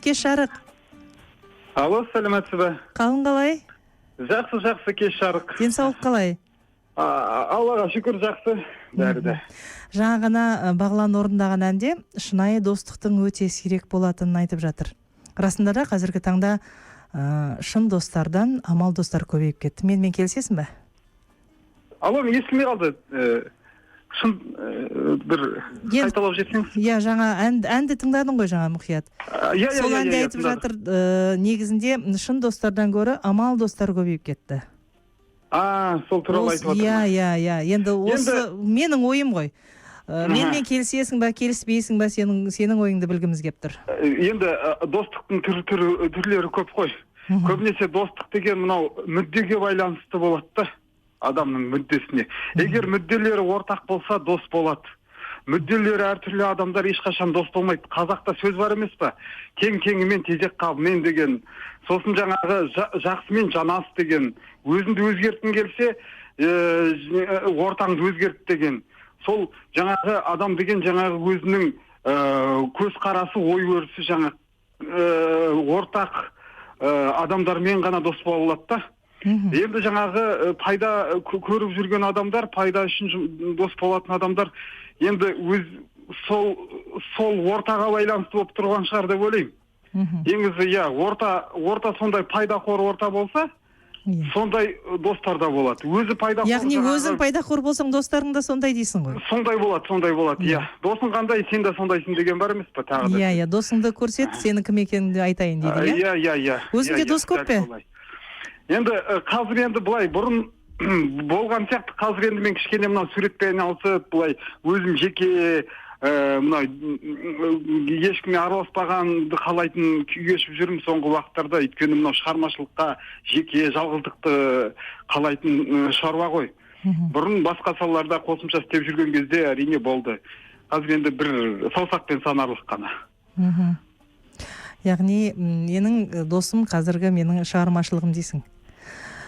Кеш жарық. Алло, сәлеметсіз бе? Қалың қалай? Жақсы, кеш жарық. Денсаулық қалай? Аллаға шүкір, жақсы. Бәрі де. Жаңа ғана Бағлан орындаған әнде шынайы достықтың өте сирек болатынын айтып жатыр. Расында да қазіргі таңда шын достардан амал достар көбейіп кетті. Менімен келісесің бе? Алло, мен естілмей қалды. Шын бір қайталап жетсеңіз. Иә, жаңа әнді тыңдадың ғой жаңа мұқият. Сол әнде айтып жатыр, негізінде шын достардан гөрі амал достар көбейіп кетті. Сол туралы айтып отырмын. Иә. Енді осы менің ойым ғой. Менімен келісесің бе, келіспейсің бе, сенің ойыңды білгіміз кеп тұр. Енді достықтың түрлері көп қой. Көбінесе достық деген мынау мүддеге байланысты болады да. Адамның мүддесіне. Егер мүдделері ортақ болса, дос болады. Мүдделері әртүрлі адамдар ешқашан дос болмайды. Қазақта сөз бар емес па? Тең-теңімен тезек қабымен деген. Сосын жаңағы жақсымен жанас деген. Өзіңді өзгерткің келсе, ортаңды өзгерт деген. Сол жаңағы адам деген жаңағы өзінің көзқарасы, ой өрісі ортақ адамдармен ғана дос бола алады да. Енді жаңағы пайда көріп жүрген адамдар, пайда үшін дос болатын адамдар, енді сол ортаға байланысты болып тұрған шығар деп ойлаймын. Еңізі, орта сондай пайдақор орта болса, сондай достар да болады. Яғни өзің пайдақор болсаң, достарың да сондай дейсің ғой? Сондай болады, иә. Досың қандай, сен де сондайсың деген бар емес па тағы да? Иә, досыңды көрсет, сенің кім екеніңді айтайын дейді, иә? Иә. Өзіңде дос көп пе? Енді қазір енді былай бұрын болған сияқты, қазір енді мен кішкене мынау суретпен айналысып, былай өзім жеке мынау ешкіммен араласпағанды қалайтын күй кешіп жүрмін соңғы уақыттарда. Өйткені мынау шығармашылыққа жеке жалғыздықты қалайтын шаруа ғой. Бұрын басқа салаларда қосымша істеп жүрген кезде әрине болды. Қазір енді бір саусақпен санарлық қана. Яғни менің досым қазіргі менің шығармашылығым дейсің?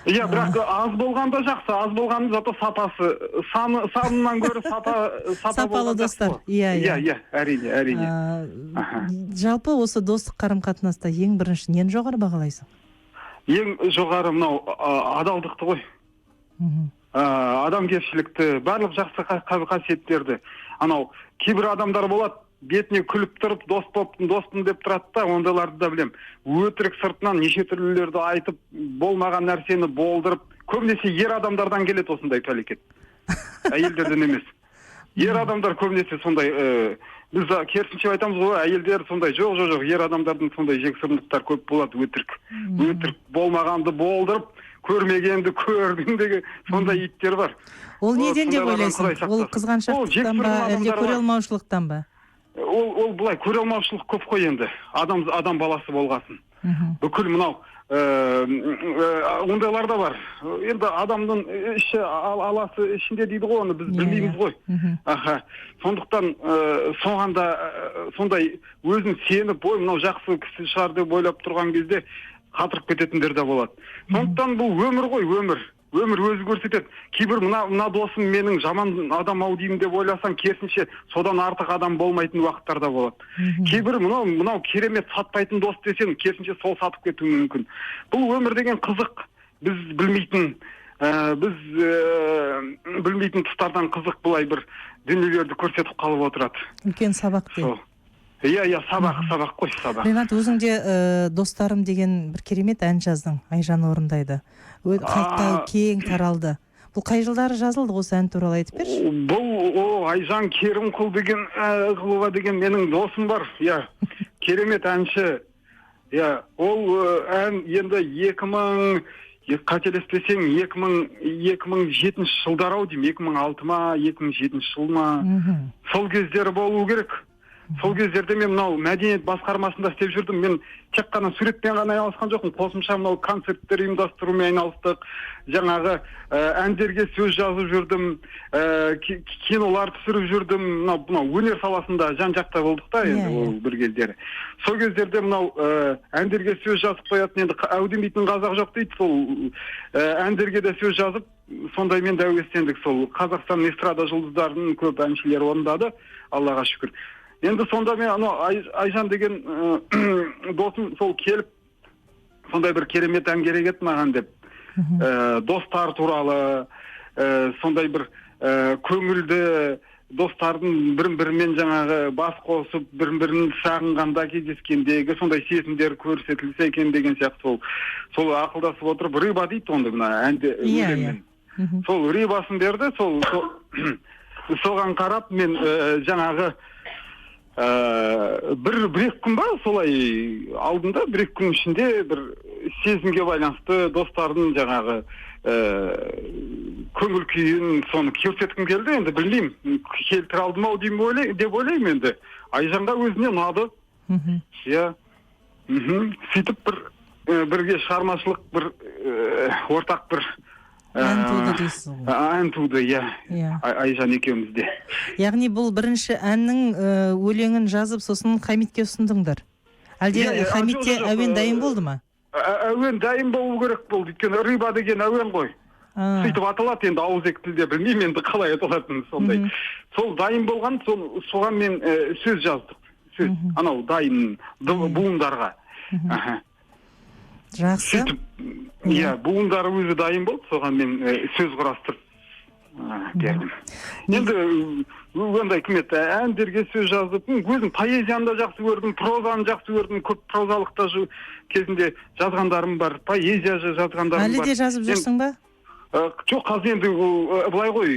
Иә, бірақ аз болғанда жақсы, аз болғанда зато сапасы, санынан гөрі сапалы достар. Иә, әрине. Жалпы осы достық қарым-қатынаста ең бірінші нені жоғары бағалайсың? Ең жоғары мынау адалдықты ғой. Адамгершілікті, барлық жақсы қасиеттерді. Анау кейбір адамдар болады, бетіне күліп тұрып, доспын деп тұрады да, ондайларды да білем. Өтірік сыртынан неше түрлілерді айтып, болмаған нәрсені болдырып, көбінесе ер адамдардан келеді осындай пәлекет. Әйелдерден емес. Ер адамдар көбінесе сондай, біз керісінше айтамыз ғой, әйелдер сондай, жоқ, ер адамдардың сондай жексұрындықтар көп болады, өтірік болмағанды болдырып, көрмегенді көрдің деген сондай иттер бар. Ол неден деп ойлайсың? Ол қызғаншақтықтан ба, әлде көре алмаушылықтан ба? Ол былай көре алмаушылық көп қой енді. Адам баласы болғасын. Бүкіл мынау ондайлар да бар. Енді адамның аласы ішінде дейді ғой, оны біз білмейміз ғой. Сондықтан соғанда сондай өзін сеніп, ой, мынау жақсы кісі шығар деп ойлап тұрған кезде қатырып кететіндер де болады. Сондықтан бұл өмір ғой, өмір өзі көрсетеді. Кейбір мына досым менің жаман адам ау деймін деп ойласаң, керісінше содан артық адам болмайтын уақыттарда болады. Кейбір мынау керемет сатпайтын дос десең, керісінше сол сатып кетуі мүмкін. Бұл өмір деген қызық. Біз білмейтін тұстардан қызық былай бір дүниелерді көрсетіп қалып отырады. Үлкен сабақ дейді. Иә, сабақ қой, сабақ. Ринат, өзіңде достарым деген бір керемет ән жаздың, Айжан орындайды. Халыққа кең таралды. Бұл қай жылдары жазылды, осы ән туралы айтып берші? Бұл Айжан Керімқұл деген менің досым бар. Иә, керемет әнші. Иә, ол ән енді 2000, қателеспесең 2007 жылдар ау деймін, 2006 ма, 2007 жыл ма, сол кездері болу керек. Сол кездерде мен мынау мәдениет басқармасында істеп жүрдім. Мен тек қана суретпен ғана айналысқан жоқпын. Қосымша мынау концерттер ұйымдастырумен айналыстық. Жаңағы әндерге сөз жазып жүрдім, кинолар түсіріп жүрдім. Мынау өнер саласында жан-жақта болдық та енді ол бір кездері. Сол кездерде мынау әндерге сөз жазып қоятын, енді әудемейтін қазақ жоқ дейді. Сол әндерге де сөз жазып, сондаймен дәуестендік. Сол Қазақстан эстрада жұлдыздарының көп әншілері орындады, Аллаға шүкір. Енді сонда мен Айжан деген досым сол келіп сондай бір керемет ән керек еді маған деп достар туралы сондай бір көңілді достардың бірін-бірімен жаңағы бас қосып бірін-бірін сағынғанда кездескендегі сондай сезімдер көрсетілсе екен деген сияқты сол ақылдасып отырып рыба дейді оны мына әнде өлеңмен. Сол рибасын берді, соған қарап мен жаңағы бір-екі күн ба солай алдында бір-екі күн ішінде бір сезімге байланысты достардың жаңағы көңіл күйін соны көрсеткім келді. Енді білмеймін, келтіре алдым ау деп ойлаймын енді. Айжанға өзіне ұнады. Иә. Сөйтіп бірге шығармашылық бір ортақ бір ән туды дейсіз ғой. Ән туды, иә. Айжан екеумізде. Яғни бұл бірінші әннің өлеңін жазып, сосын Хамитке ұсындыңдар. Әлде Хамитте әуен дайын болды ма? Әуен дайын болу керек болды. Өйткені рыба деген әуен ғой. Сөйтіп аталады енді ауызекі тілде, білмеймін енді қалай аталатынын сондай. Сол дайын болған, соған мен сөз жаздық. Сөз, анау дайын буындарға. Жақсы. Иә, буындары өзі дайын болды, соған мен сөз құрастырып бердім. Енді ондай кімет әндерге сөз жазып, өзім поэзияны да жақсы көрдім, прозаны жақсы көрдім, көп прозалықта кезінде жазғандарым бар, поэзия жазғандарым бар. Әлі де жазып жүрсің ба? Жоқ, қазір енді былай ғой,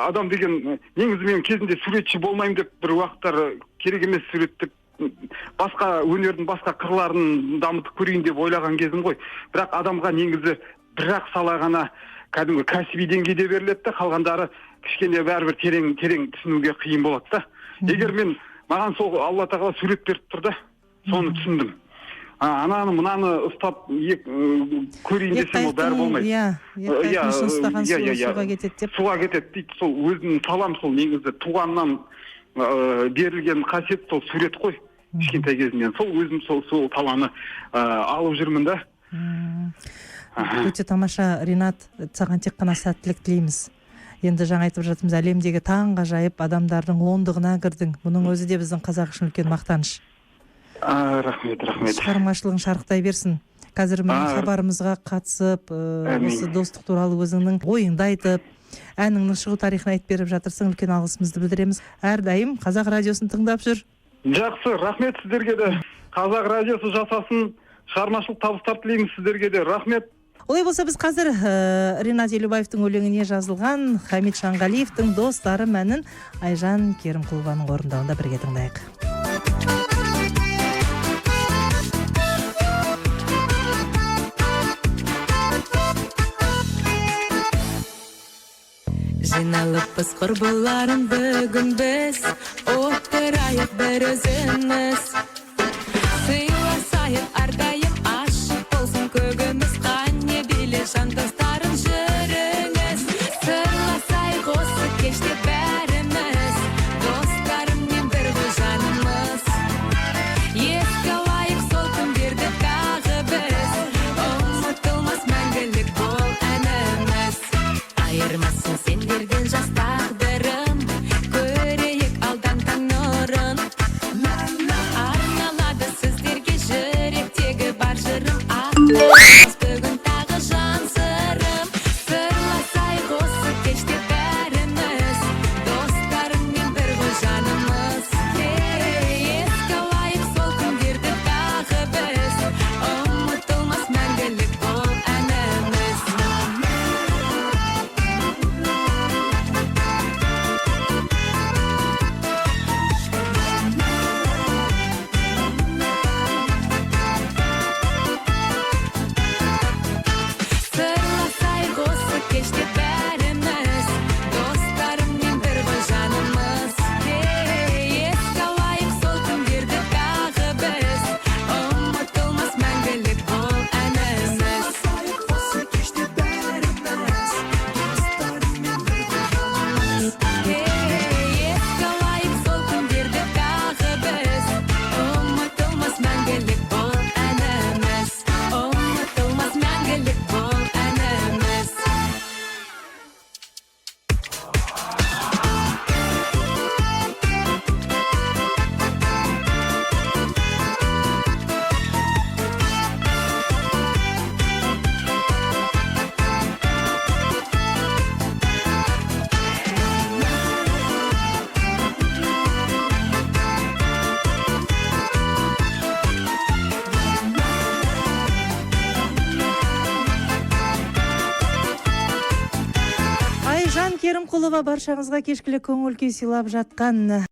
адам деген негізі мен кезінде суретші болмаймын деп бір уақыттар керек емес суреттеп басқа өнердің басқа қырларын дамытып көрейін деп ойлаған кезім ғой. Бірақ адамға негізі бір-ақ сала ғана кәдімгі кәсіби деңгейде беріледі де, қалғандары кішкене бәрібір терең түсінуге қиын болады да. Егер маған сол Алла тағала сурет беріп тұрды, соны түсіндім. Ананы мынаны ұстап көрейін десем, ол бәрі болмайды. Ектайқын ұстаған суға кетеді деп. Суға кетеді дейді. Сол өзінің салам, сол негізі туғаннан берілген қасиет сол сурет қой. Кішкентай кезімнен сол өзім сол таланы алып жүрмін да. Өте тамаша, Ринат, саған тек қана сәттілік тілейміз. Енді жаңа айтып жатырмыз, әлемдегі таңғажайып адамдардың ондығына кірдің. Бұның өзі де біздің қазақ үшін үлкен мақтаныш. Рахмет. Шығармашылығың шарықтай берсін. Қазір хабарымызға қатысып, осы достық туралы өзіңнің ойыңды айтып, әніңнің шығу тарихын айтып беріп жатырсың, үлкен алғысымызды білдіреміз. Әрдайым Қазақ радиосын тыңдап жүр. Жақсы, рахмет сіздерге де. Қазақ радиосы жасасын, шығармашылық табыстар тілейміз сіздерге де. Рахмет. Олай болса, біз қазір Ринат Елубаевтың өлеңіне жазылған Хамит Шанғалиевтің достарым әнін Айжан Керімқұлованың орындауында бірге тыңдайық. Жиналыппыз құрбыларым бүгін біз, отырайық бір өзіміз. Сыйласайық әрдайым ашық болсын көгіміз, қане биле жан достарым жүріңіз. Сырласайық осы кеште бәріміз, достарыммен бір ғой жанымыз. Еске алайық сол күндерді тағы біз, ұмытылмас мәңгілік бол әніміз. Айырмасын сендерден жас тағдырым, көрейік алдан таң нұрын. Арналады сіздерге жүректегі бар жырым, бүгін тағы жан сырым. Сырласайық осы кеште бәріміз, достарыммен бір ғой жанымыз. Еске алайық сол күндерді тағы біз, ұмытылмас мәңгілік бол әніміз. Айжан Керімқұлова баршаңызға кешкілік көңіл күй сыйлап жатқан